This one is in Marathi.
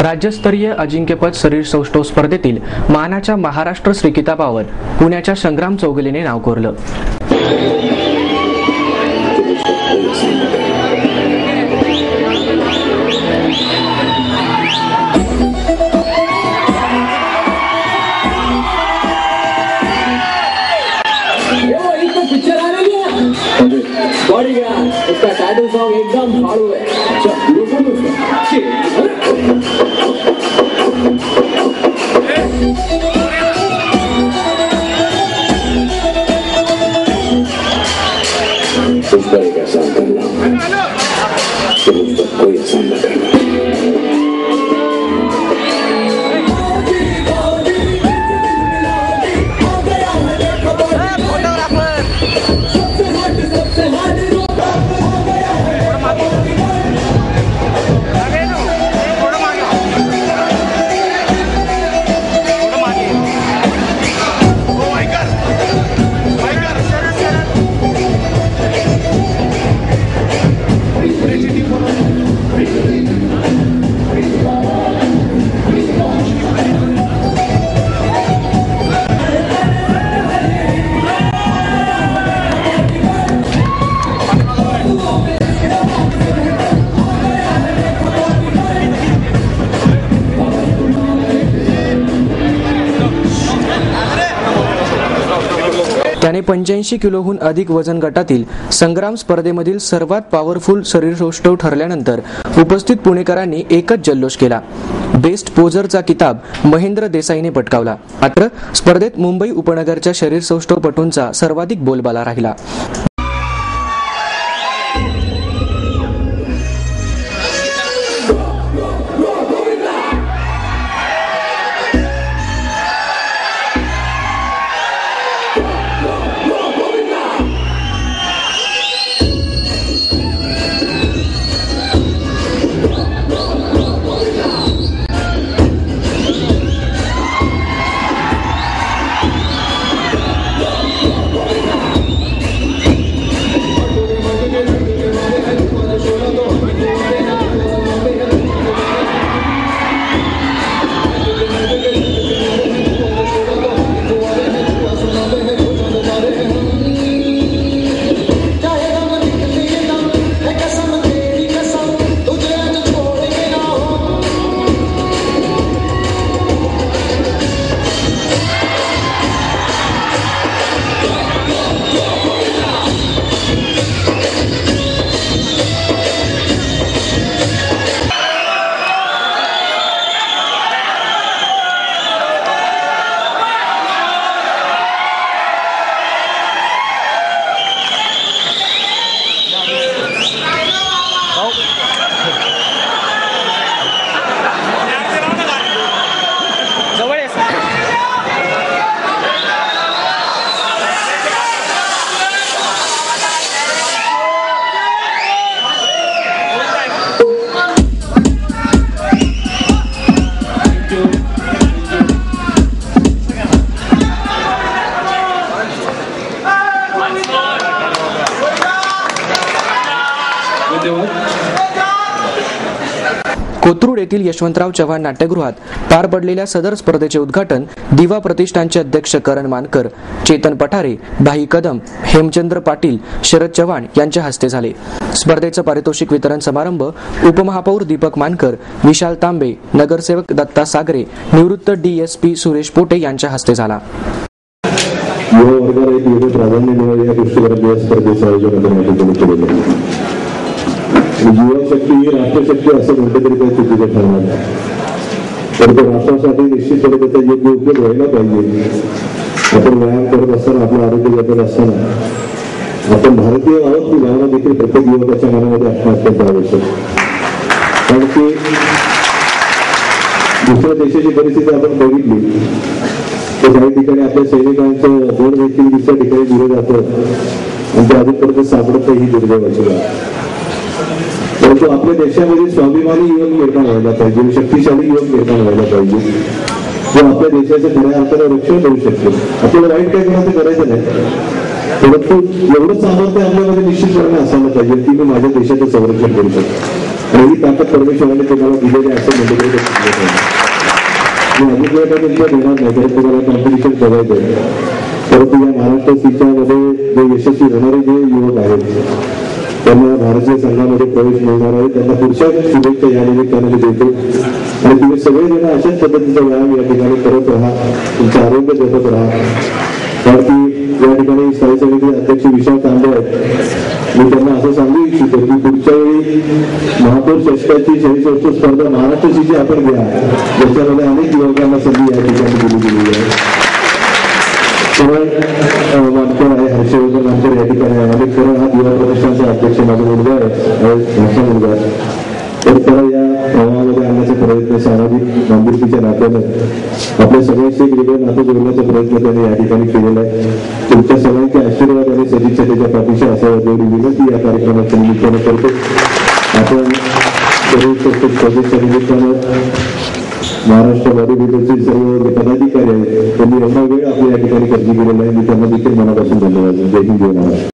राज्यस्तरीय अजिंक्यपद शरीर सौष्ठव स्पर्धेतील मानाच्या महाराष्ट्र श्री किताबावर पुण्याच्या संग्राम चौगुलेने नाव कोरलं. उसका टाइटल सॉन्ग एकदम फाड़ू है. उस पर एक एहसान करना कि मुझ पर कोई एहसान न करना. त्याने 85 किलोहून अधिक वजन गटातील संग्राम स्पर्धेमधील सर्वात पॉवरफुल शरीरसौष्ठव ठरल्यानंतर उपस्थित पुणेकरांनी एकच जल्लोष केला. बेस्ट पोजरचा किताब महेंद्र देसाईने पटकावला. मात्र स्पर्धेत मुंबई उपनगरच्या शरीरसौष्ठवपटूंचा सर्वाधिक बोलबाला राहिला. कोथरूड येथील यशवंतराव चव्हाण नाट्यगृहात पार पडलेल्या सदर स्पर्धेचे उद्घाटन दिवा प्रतिष्ठानचे अध्यक्ष करण मानकर, चेतन पठारे, भाई कदम, हेमचंद्र पाटील, शरद चव्हाण यांच्या हस्ते झाले. स्पर्धेचं पारितोषिक वितरण समारंभ उपमहापौर दीपक मानकर, विशाल तांबे, नगरसेवक दत्ता सागरे, निवृत्त DSP सुरेश पोटे यांच्या हस्ते झाला. युवा शक्ती ही राष्ट्रशक्ती असं म्हटलं तरी काही चुकीचं ठरणार नाही. परंतु राष्ट्रासाठी निश्चितपणे त्याचा योग्य उपयोग व्हायला पाहिजे. आपण व्यायाम करत असताना, आपलं आरोग्य जपत असताना आपण भारतीय आहोत ही भावना देखील प्रत्येक युवकाच्या मनामध्ये असणं अत्यंत आवश्यक. कारण की दुसऱ्या देशाची परिस्थिती आपण बघितली तर काही ठिकाणी आपल्या सैनिकांचं जोड देखील दुसऱ्या ठिकाणी दिलं जातं आणि ते अजूनपर्यंत सापडत ही दुर्दैवाची. परंतु आपल्या देशामध्ये स्वाभिमानी युवक निर्माण व्हायला पाहिजे, शक्तिशाली युवक निर्माण व्हायला पाहिजे, जो आपल्या देशाचे खऱ्या अर्थानं रक्षण करू शकतो. आपल्याला वाईट काही कोणाचं करायचं नाही, परंतु एवढं सामर्थ्य आपल्यामध्ये निश्चितपणे असायला पाहिजे की मी माझ्या देशाचं संरक्षण करू शकतो. आणि ही ताकद परमेश्वराने तुम्हाला दिलेली असं म्हणजे मी अजून वेळ काय तुमच्या देणार नाही, कारण तुम्हाला कॉम्पिटिशन बघायचं. परंतु या महाराष्ट्र सीच्यामध्ये जे यशस्वी होणारे जे युवक आहेत त्यांना भारतीय संघामध्ये प्रवेश मिळणार आहे, त्यांना पुढच्या शुभेच्छा या निमित्ताने देतो. आणि तुम्ही सगळेजण अशाच पद्धतीचा व्यायाम या ठिकाणी करत राहा, तुमचं आरोग्य जपत राहा. कारण या ठिकाणी स्थायी समिती अध्यक्ष विशाल तांबे आहेत, मी त्यांना असं सांगू इच्छितो की पुढच्या वेळी महापौर चषकाची 40 वर्ष स्पर्धा महाराष्ट्र सीची आपण घ्या, ज्याच्यामध्ये अनेक युवकांना संधी या ठिकाणी दिली गेलेली आहे. करण मानकर आहे, हर्षवर्धन मानकर या ठिकाणी आहे, आणि करण हा दिवा प्रतिष्ठानचा अध्यक्ष माझा मुलगा आहे, माझा मुलगा आहे. तर त्याला या प्रवाहामध्ये आणण्याचा प्रयत्न सामाजिक बांधिलकीच्या नात्यानं आपल्या सगळ्यांशी एक वेगळं नातं जोडण्याचा प्रयत्न त्याने या ठिकाणी केलेला आहे. तुमच्या सगळ्यांचे आशीर्वाद आणि सदिच्छा त्याच्या पाठीशी असावा एवढी विनंती या कार्यक्रमाच्या निमित्तानं करतो. आपण प्रदेशच्या निमित्तानं महाराष्ट्र बॉडीबिल्डरचे सर्व पदाधिकारी आहेत, त्यांनी एवढा वेळ आपल्या या ठिकाणी खर्च केलेला आहे. मी त्यांना देखील मनापासून धन्यवाद. जय हिंद, जय महाराष्ट्र.